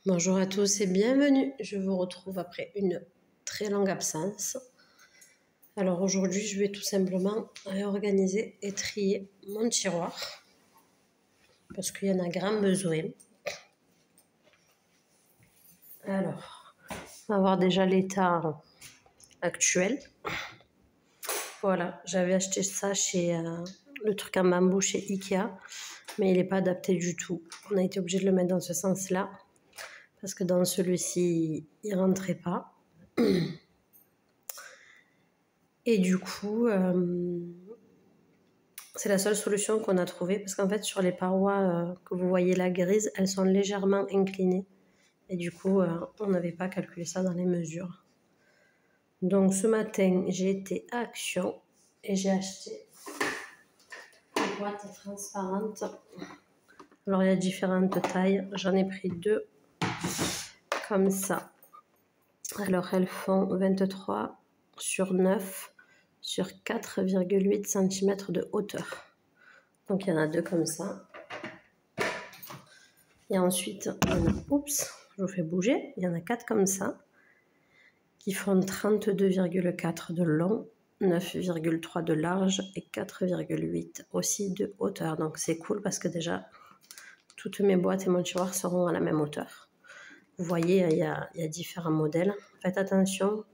Bonjour à tous et bienvenue. Je vous retrouve après une très longue absence. Alors aujourd'hui, je vais tout simplement réorganiser et trier mon tiroir parce qu'il y en a grand besoin. Alors, on va voir déjà l'état actuel. Voilà, j'avais acheté ça chez le truc en bambou chez Ikea, mais il n'est pas adapté du tout. On a été obligé de le mettre dans ce sens-là parce que dans celui-ci, il rentrait pas. Et du coup, c'est la seule solution qu'on a trouvée parce qu'en fait, sur les parois que vous voyez là grises, elles sont légèrement inclinées. Et du coup, on n'avait pas calculé ça dans les mesures. Donc ce matin, j'ai été à Action et j'ai acheté des boîtes transparentes. Alors il y a différentes tailles. J'en ai pris 2 comme ça. Alors elles font 23 sur 9 sur 4,8 cm de hauteur. Donc il y en a 2 comme ça. Et ensuite, il y en a, oups, je vous fais bouger, il y en a 4 comme ça, qui font 32,4 de long, 9,3 de large et 4,8 aussi de hauteur. Donc c'est cool parce que déjà, toutes mes boîtes et mon tiroir seront à la même hauteur. Vous voyez, il y a différents modèles. Faites attention,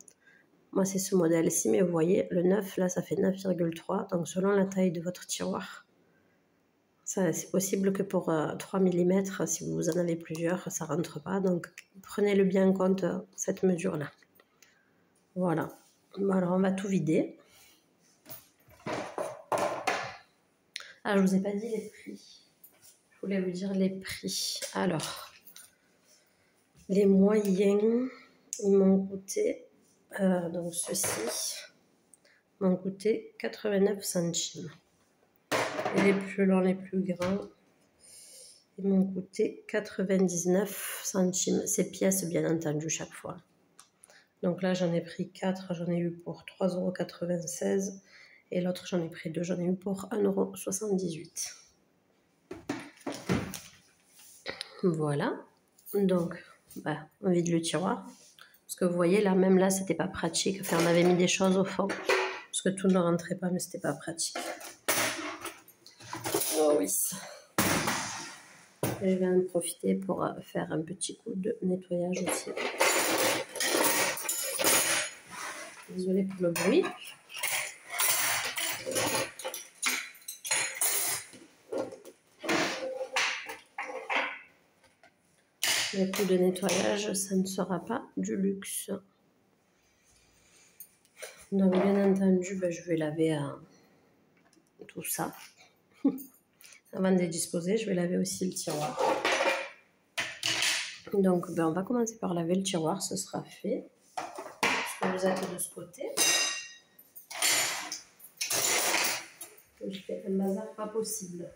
moi c'est ce modèle-ci, mais vous voyez, le 9, là, ça fait 9,3. Donc selon la taille de votre tiroir, c'est possible que pour 3 mm, si vous en avez plusieurs, ça ne rentre pas. Donc, prenez-le bien en compte, cette mesure-là. Voilà. Alors, on va tout vider. Ah, je ne vous ai pas dit les prix. Je voulais vous dire les prix. Alors, les moyens, ils m'ont coûté, donc ceux-ci, m'ont coûté 89 centimes. Et les plus longs, les plus grands, ils m'ont coûté 99 centimes. Ces pièces, bien entendu, chaque fois. Donc là, j'en ai pris 4, j'en ai eu pour 3,96 €. Et l'autre, j'en ai pris 2, j'en ai eu pour 1,78 €. Voilà. Donc, on vide le tiroir. Parce que vous voyez, là, même là, c'était pas pratique. Enfin, on avait mis des choses au fond. Parce que tout ne rentrait pas, mais c'était pas pratique. Oh oui. Et je vais en profiter pour faire un petit coup de nettoyage aussi. Désolée pour le bruit. Le coup de nettoyage, ça ne sera pas du luxe. Donc bien entendu, je vais laver tout ça. Avant de les disposer, je vais laver aussi le tiroir. Donc on va commencer par laver le tiroir, ce sera fait. Parce que vous êtes de ce côté. Je fais un bazar pas possible.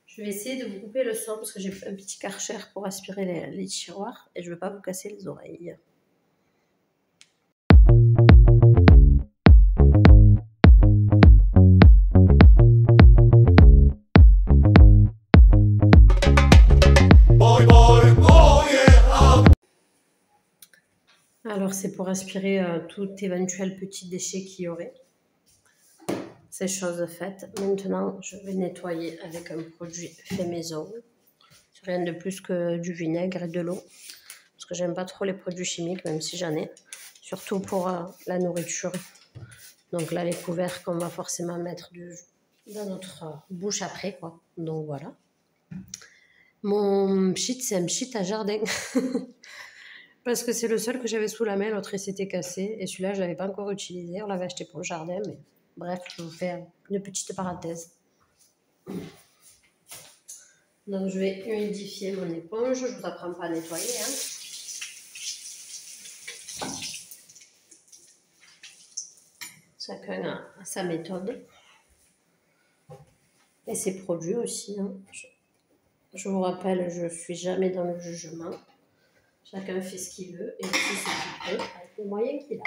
Je vais essayer de vous couper le son parce que j'ai un petit karcher pour aspirer les tiroirs et je ne veux pas vous casser les oreilles. Alors c'est pour aspirer tout éventuel petit déchet qu'il y aurait. C'est chose faite. Maintenant, je vais nettoyer avec un produit fait maison. C'est rien de plus que du vinaigre et de l'eau. Parce que j'aime pas trop les produits chimiques, même si j'en ai. Surtout pour la nourriture. Donc là, les couverts qu'on va forcément mettre dans notre bouche après, quoi. Donc voilà. Mon pchit, c'est un pchit à jardin. Parce que c'est le seul que j'avais sous la main, l'autre il s'était cassé. Et celui-là, je ne l'avais pas encore utilisé. On l'avait acheté pour le jardin, mais bref, je vous fais une petite parenthèse. Donc je vais humidifier mon éponge. Je ne vous apprends pas à nettoyer. Chacun a sa méthode. Et ses produits aussi. Je vous rappelle, je ne suis jamais dans le jugement. Chacun fait ce qu'il veut et aussi ce qu'il peut avec les moyens qu'il a.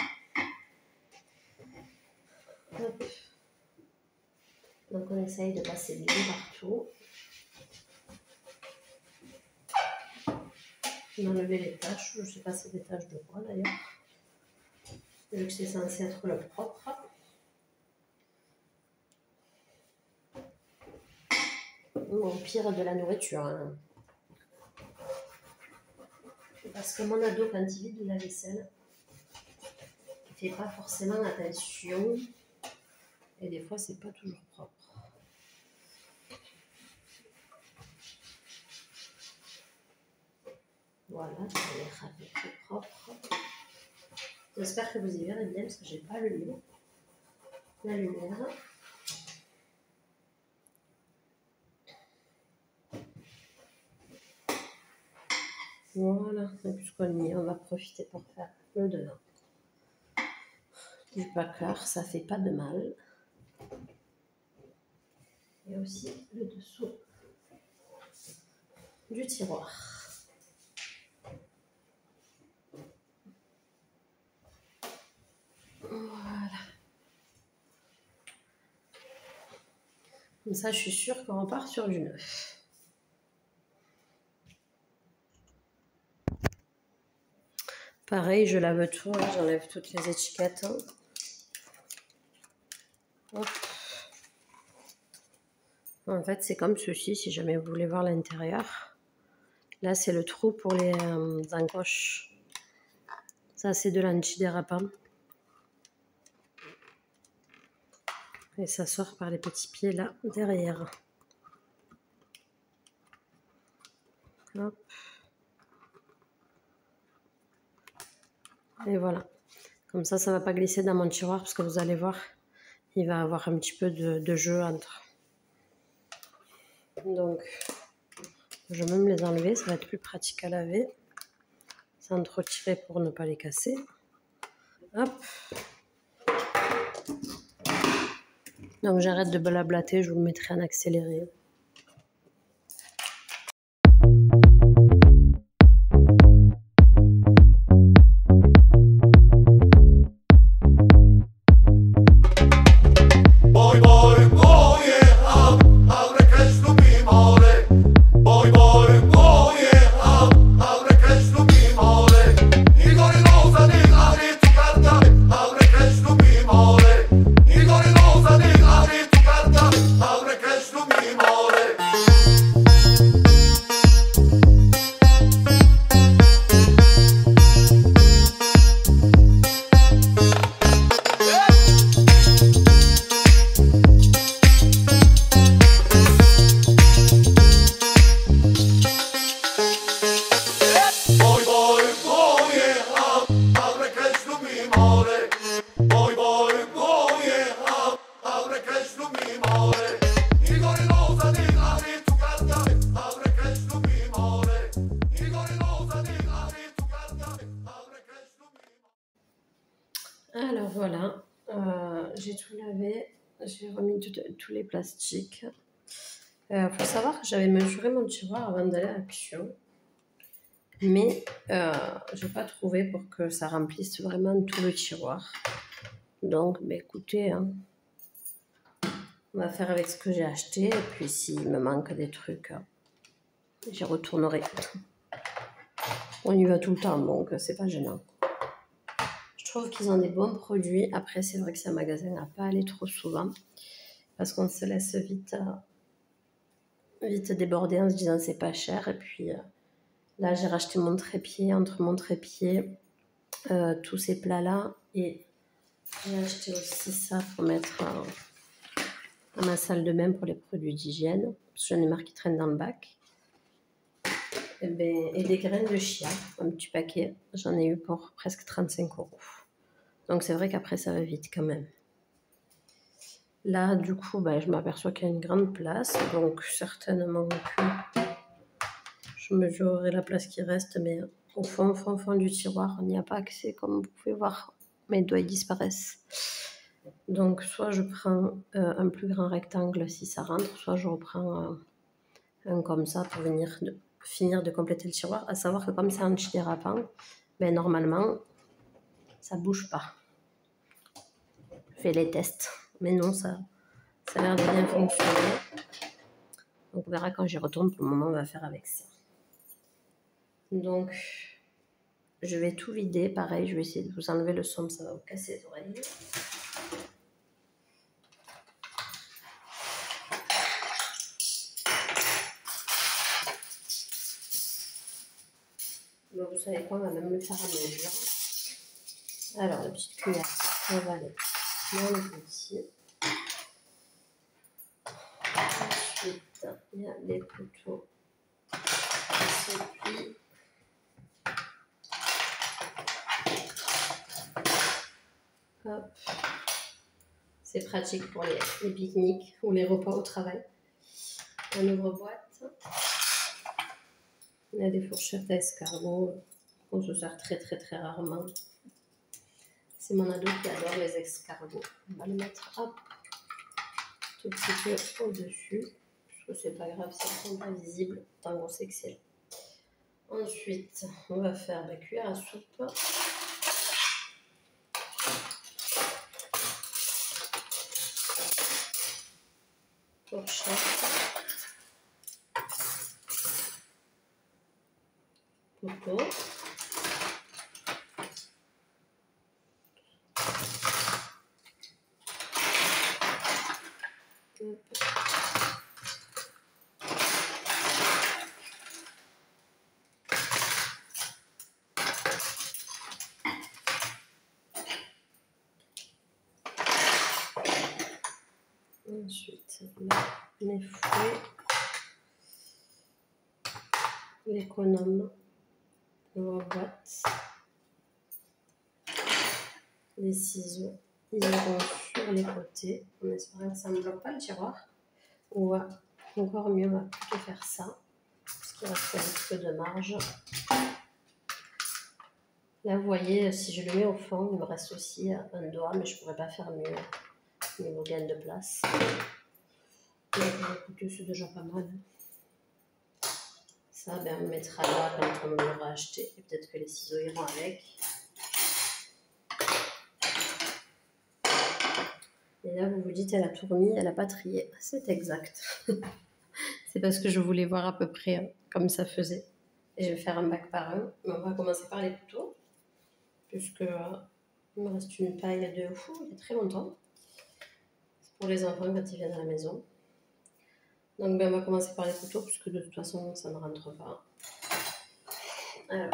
Hop. Donc on essaye de passer bien partout. d'enlever les taches. Je ne sais pas si c'est des taches de quoi d'ailleurs. Vu que c'est censé être le propre. Ou au pire de la nourriture. Hein. Parce que mon ado, quand il vide de la vaisselle, il fait pas forcément attention. Et des fois, c'est pas toujours propre. Voilà, ça a l'air un peu plus propre. J'espère que vous y verrez bien parce que j'ai pas allumé la lumière. Voilà, et puisqu'on y est, on va profiter pour faire le devant. Du packer, ça fait pas de mal. Et aussi le dessous du tiroir. Voilà. Comme ça, je suis sûre qu'on repart sur du neuf. Pareil, je lave tout, hein, j'enlève toutes les étiquettes. Hein. Hop. En fait, c'est comme ceci, si jamais vous voulez voir l'intérieur. Là, c'est le trou pour les encoches. Ça, c'est de l'antidérapant. Et ça sort par les petits pieds là, derrière. Hop. Et voilà. Comme ça ne va pas glisser dans mon tiroir parce que vous allez voir, il va avoir un petit peu de jeu entre. Donc, je vais même les enlever, ça va être plus pratique à laver. Sans trop tirer pour ne pas les casser. Hop. Donc j'arrête de blablater, je vous le mettrai en accéléré. Alors voilà, j'ai tout lavé, j'ai remis tous les plastiques. Faut savoir que j'avais mesuré mon tiroir avant d'aller à l'action, mais j'ai pas trouvé pour que ça remplisse vraiment tout le tiroir. Donc, écoutez, hein, on va faire avec ce que j'ai acheté, et puis s'il me manque des trucs, j'y retournerai. On y va tout le temps, donc c'est pas gênant. Je trouve qu'ils ont des bons produits. Après, c'est vrai que c'est un magasin à pas aller trop souvent parce qu'on se laisse vite déborder en se disant c'est pas cher. Et puis là, j'ai racheté mon trépied, entre mon trépied, tous ces plats-là. Et j'ai acheté aussi ça pour mettre dans ma salle de bain pour les produits d'hygiène. Parce que j'en ai marre qui traînent dans le bac. Et des graines de chia, un petit paquet. J'en ai eu pour presque 35 €. Donc c'est vrai qu'après ça va vite quand même. Là du coup je m'aperçois qu'il y a une grande place. Donc certainement que je mesurerai la place qui reste. Mais au fond du tiroir, on n'y a pas accès. Comme vous pouvez voir, mes doigts disparaissent. Donc soit je prends un plus grand rectangle si ça rentre. Soit je reprends un comme ça pour finir de compléter le tiroir. À savoir que comme c'est antidérapant, normalement ça bouge pas. Je fais les tests, mais non, ça a l'air de bien fonctionner. Donc on verra quand j'y retourne. Pour le moment, on va faire avec ça. Donc, je vais tout vider. Pareil, je vais essayer de vous enlever le son, ça va vous casser les oreilles. Donc, vous savez quoi, on va même le faire à mesure. Alors, la petite cuillère, on va aller dans le petit. Ensuite, il y a les couteaux qui se plient. Hop. C'est pratique pour les pique-niques ou les repas au travail. On ouvre-boîte. On a des fourchettes à escargot qu'on se sert très rarement. C'est mon ado qui adore les escargots. On va le mettre hop, tout petit peu au-dessus. Parce que c'est pas grave, ça ne sont pas visible tant qu'on sait que c'est là. Ensuite, on va faire la cuillère à soupe. Fourchette. Couteau. Ensuite, les fouets, l'économe, l'ouvre-boîte, les ciseaux. Ils iront sur les côtés, en espérant que ça ne bloque pas le tiroir. Ou encore mieux, on va plutôt faire ça, parce qu'il reste un petit peu de marge. Là, vous voyez, si je le mets au fond, il me reste aussi un doigt, mais je ne pourrais pas faire mieux niveau gain de place. Écoutez, c'est déjà pas mal. Ça, ben, on le mettra là quand on l'aura acheté. Et peut-être que les ciseaux iront avec. Et là, vous vous dites, elle a tout remis, elle n'a pas trié. C'est exact. C'est parce que je voulais voir à peu près comme ça faisait. Et je vais faire un bac par un. Mais on va commencer par les couteaux. Puisque il me reste une paille de fou, il y a très longtemps. C'est pour les enfants quand ils viennent à la maison. Donc ben, on va commencer par les couteaux, puisque de toute façon, ça ne rentre pas. Alors.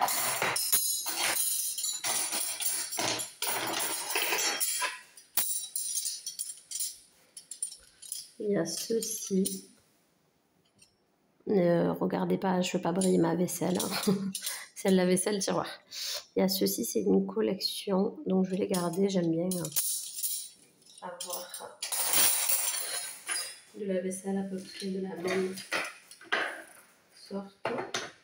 Il y a ceci. Ne regardez pas, je ne veux pas briller ma vaisselle. C'est la vaisselle tiroir. Il y a ceci, c'est une collection, donc je vais les garder. J'aime bien avoir de la vaisselle à peu près de la même sorte.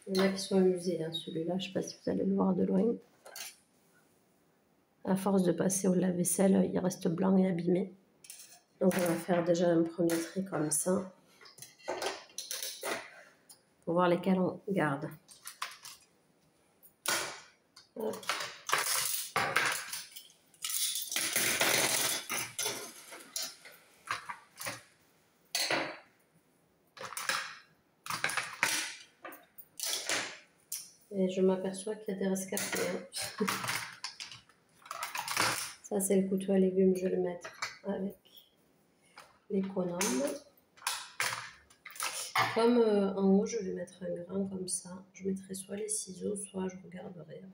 Il y en a qui sont amusés, hein, celui-là. Je ne sais pas si vous allez le voir de loin. À force de passer au lave-vaisselle, il reste blanc et abîmé. Donc on va faire déjà un premier tri comme ça. Pour voir lesquels on garde. Hop. Et je m'aperçois qu'il y a des rescapés. Hein. Ça, c'est le couteau à légumes. Je vais le mettre avec l'économe. Comme en haut, je vais mettre un grain comme ça. Je mettrai soit les ciseaux, soit je regarderai.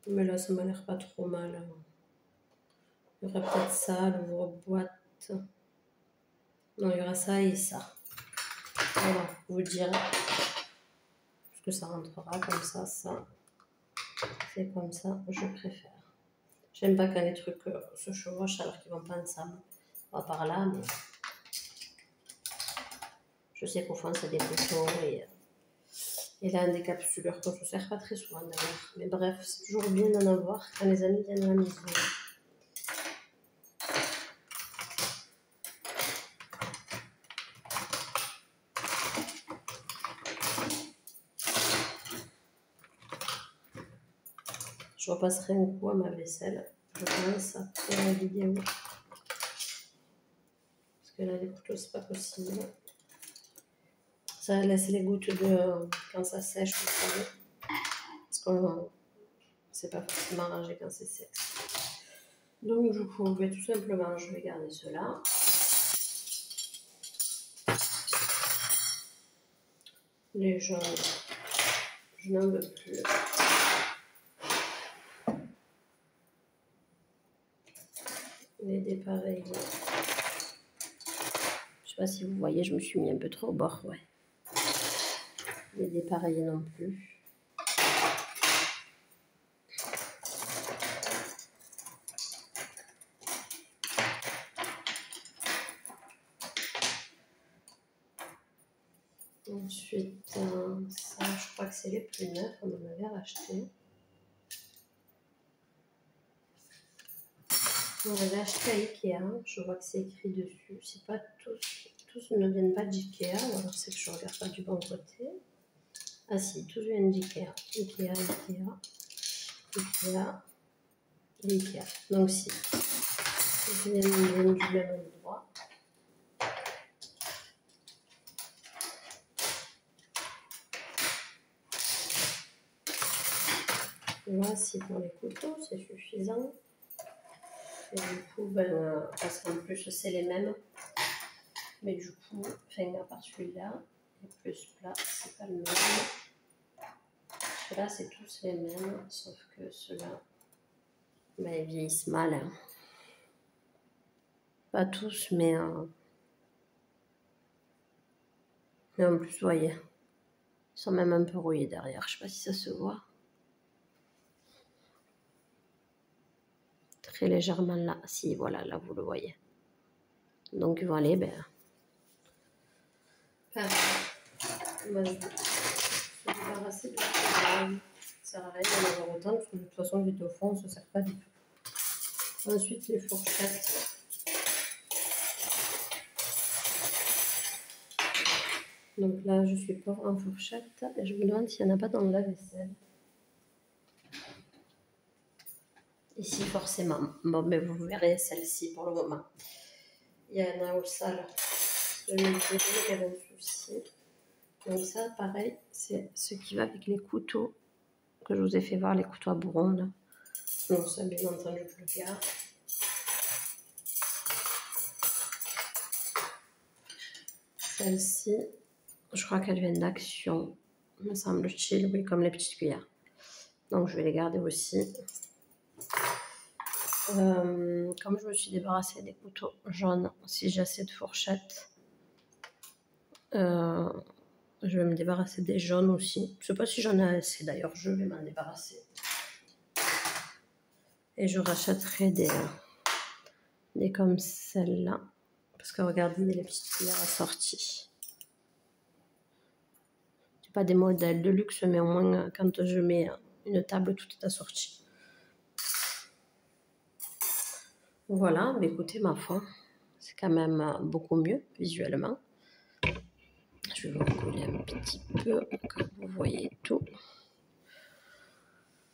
Mais là, ça m'a l'air pas trop mal. Il y aura peut-être ça, l'ouvre-boîte. Non, il y aura ça et ça. Voilà, vous dire. Parce que ça rentrera comme ça, ça. C'est comme ça, je préfère. J'aime pas quand les trucs se chevauchent alors qu'ils vont pas ensemble. On va par là, mais je sais qu'au fond, c'est des couteaux et là, un décapsuleur qu'on se sert pas très souvent d'ailleurs. Mais bref, c'est toujours bien d'en avoir quand les amis viennent à la maison. Je repasserai un coup à ma vaisselle, je pense, après la vidéo. Parce que là, les couteaux, c'est pas possible. Ça laisse les gouttes de quand ça sèche, vous savez. Parce que c'est pas forcément rangé quand c'est sec. Donc du coup, tout simplement, je vais garder cela. Les jaunes, je n'en veux plus. Les dépareillés. Je sais pas si vous voyez, je me suis mis un peu trop au bord, ouais. Les dépareillés non plus. Ensuite, ça, je crois que c'est les plus neufs, on en avait racheté. On avait acheté à Ikea, je vois que c'est écrit dessus. C'est pas tous ne viennent pas d'Ikea, ou alors c'est que je regarde pas du bon côté. Ah si, tous viennent d'Ikea. Ikea et Ikea. Donc si, tous viennent du même endroit. Voici pour les couteaux, c'est suffisant. Et du coup, parce qu'en plus c'est les mêmes. Mais du coup, à part celui-là, et plus plat, c'est pas le même. Ceux-là, c'est tous les mêmes, sauf que ceux-là, ils vieillissent mal. Hein. Pas tous, mais en plus, vous voyez, ils sont même un peu rouillés derrière. Je sais pas si ça se voit. Très légèrement là. Si, voilà, là, vous le voyez. Donc, ils vont aller, on va se débarrasser de tout ça. Ça sert à rien d'en avoir autant, parce que de toute façon, vite au fond, on ne se sert pas du tout. Ensuite, les fourchettes. Donc là, je suis pauvre en fourchette et je me demande s'il n'y en a pas dans le lave-vaisselle. Ici, forcément. Bon, mais vous verrez celle-ci pour le moment. Il y en a au salon. Je me disais qu'il y avait un souci. Donc ça, pareil, c'est ce qui va avec les couteaux que je vous ai fait voir, les couteaux à bourron. Donc ça, bien entendu, je le garde. Celle-ci, je crois qu'elle vient d'Action, me semble-t-il, oui, comme les petites cuillères. Donc je vais les garder aussi. Comme je me suis débarrassée des couteaux jaunes, si j'ai assez de fourchettes, je vais me débarrasser des jaunes aussi. Je sais pas si j'en ai assez d'ailleurs, je vais m'en débarrasser. Et je rachèterai des comme celle-là. Parce que regardez, il y a les petites cuillères assorties. C'est pas des modèles de luxe, mais au moins quand je mets une table, tout est assorti. Voilà, mais écoutez, ma foi, c'est quand même beaucoup mieux visuellement. Je vais vous recoller un petit peu, que vous voyez tout.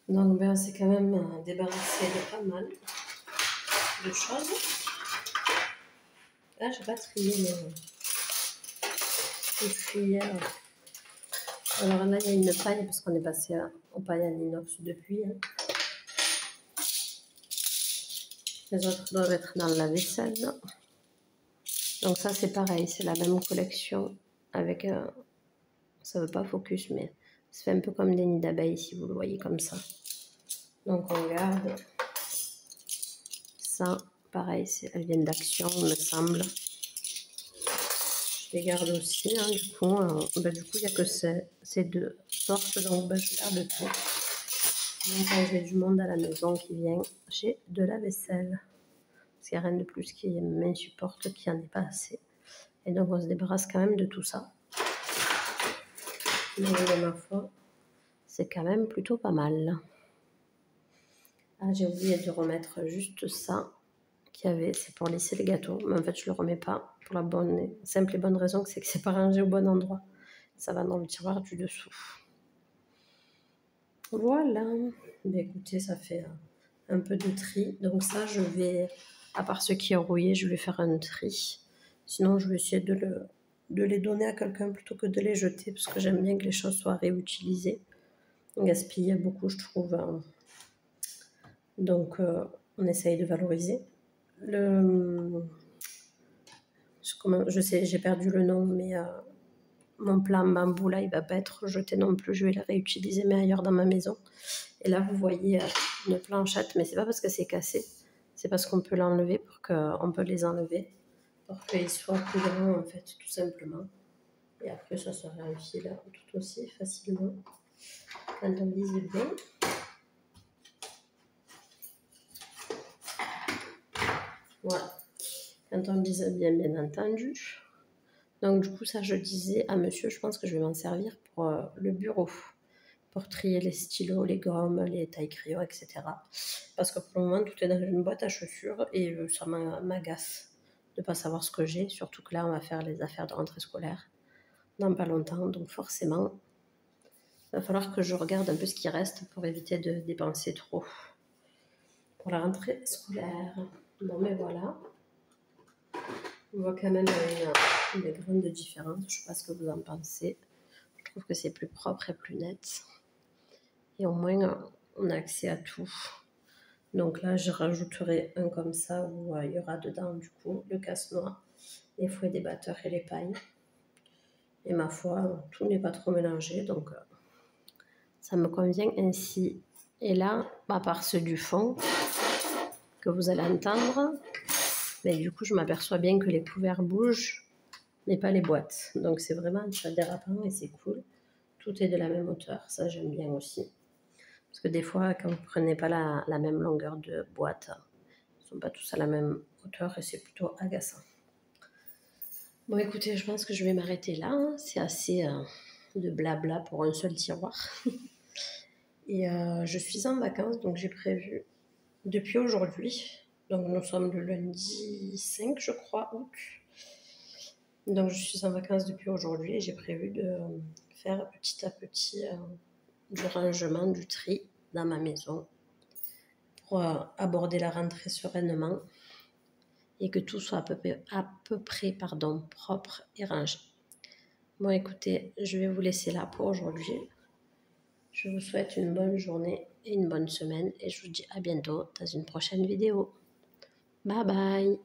Donc, c'est quand même débarrassé de pas mal de choses. Là, j'ai pas trié les cuillères. Alors là, il y a une paille parce qu'on est passé en paille en inox depuis. Hein. Les autres doivent être dans la vaisselle. Donc ça, c'est pareil, c'est la même collection avec ça veut pas focus, mais ça fait un peu comme des nids d'abeilles si vous le voyez comme ça. Donc on garde ça, pareil, elles viennent d'Action, il me semble. Je les garde aussi, hein, du coup, il n'y a que ces deux sortes, donc je garde tout. Donc quand j'ai du monde à la maison qui vient, j'ai de la vaisselle. Parce qu'il n'y a rien de plus qui m'insupporte, qui en est pas assez. Et donc on se débarrasse quand même de tout ça. Mais de ma foi, c'est quand même plutôt pas mal. Ah, j'ai oublié de remettre juste ça qu'il y avait, c'est pour lisser les gâteaux. Mais en fait, je le remets pas pour la simple et bonne raison que c'est pas rangé au bon endroit. Ça va dans le tiroir du dessous. Voilà. Mais écoutez, ça fait un peu de tri. Donc ça, je vais, à part ce qui est rouillé, je vais faire un tri. Sinon, je vais essayer de de les donner à quelqu'un plutôt que de les jeter, parce que j'aime bien que les choses soient réutilisées. On gaspille beaucoup, je trouve. Donc, on essaye de valoriser. Je sais, j'ai perdu le nom, mais mon plat en bambou, là, il va pas être jeté non plus. Je vais le réutiliser, mais ailleurs dans ma maison. Et là, vous voyez une planchette, mais c'est pas parce que c'est cassé, c'est parce qu'on peut l'enlever, on peut les enlever pour qu'ils soient plus grands, en fait, tout simplement. Et après, ça se réenfile tout aussi facilement quand on lise bien. Voilà, quand on lise bien, bien entendu. Donc, du coup, ça, je disais à monsieur, je pense que je vais m'en servir pour le bureau, pour trier les stylos, les gommes, les tailles crayons, etc. Parce que pour le moment, tout est dans une boîte à chaussures et ça m'agace de ne pas savoir ce que j'ai. Surtout que là, on va faire les affaires de rentrée scolaire dans pas longtemps. Donc, forcément, il va falloir que je regarde un peu ce qui reste pour éviter de dépenser trop pour la rentrée scolaire. Bon, mais voilà. On voit quand même une grande différence. Je ne sais pas ce que vous en pensez. Je trouve que c'est plus propre et plus net. Et au moins, on a accès à tout. Donc là, je rajouterai un comme ça où il y aura dedans, du coup, le casse-noix, les fouets débatteurs et les pailles. Et ma foi, tout n'est pas trop mélangé, donc ça me convient ainsi. Et là, à part ceux du fond que vous allez entendre, mais du coup, je m'aperçois bien que les couverts bougent, mais pas les boîtes. Donc c'est vraiment très dérapant et c'est cool. Tout est de la même hauteur, ça j'aime bien aussi. Parce que des fois, quand vous ne prenez pas la même longueur de boîte, ils ne sont pas tous à la même hauteur et c'est plutôt agaçant. Bon, écoutez, je pense que je vais m'arrêter là. C'est assez de blabla pour un seul tiroir. Et je suis en vacances, donc j'ai prévu depuis aujourd'hui. Donc nous sommes le lundi 5, je crois, août. Donc je suis en vacances depuis aujourd'hui et j'ai prévu de faire petit à petit du rangement, du tri dans ma maison pour aborder la rentrée sereinement et que tout soit à peu près propre et rangé. Bon, écoutez, je vais vous laisser là pour aujourd'hui. Je vous souhaite une bonne journée et une bonne semaine et je vous dis à bientôt dans une prochaine vidéo. Bye bye!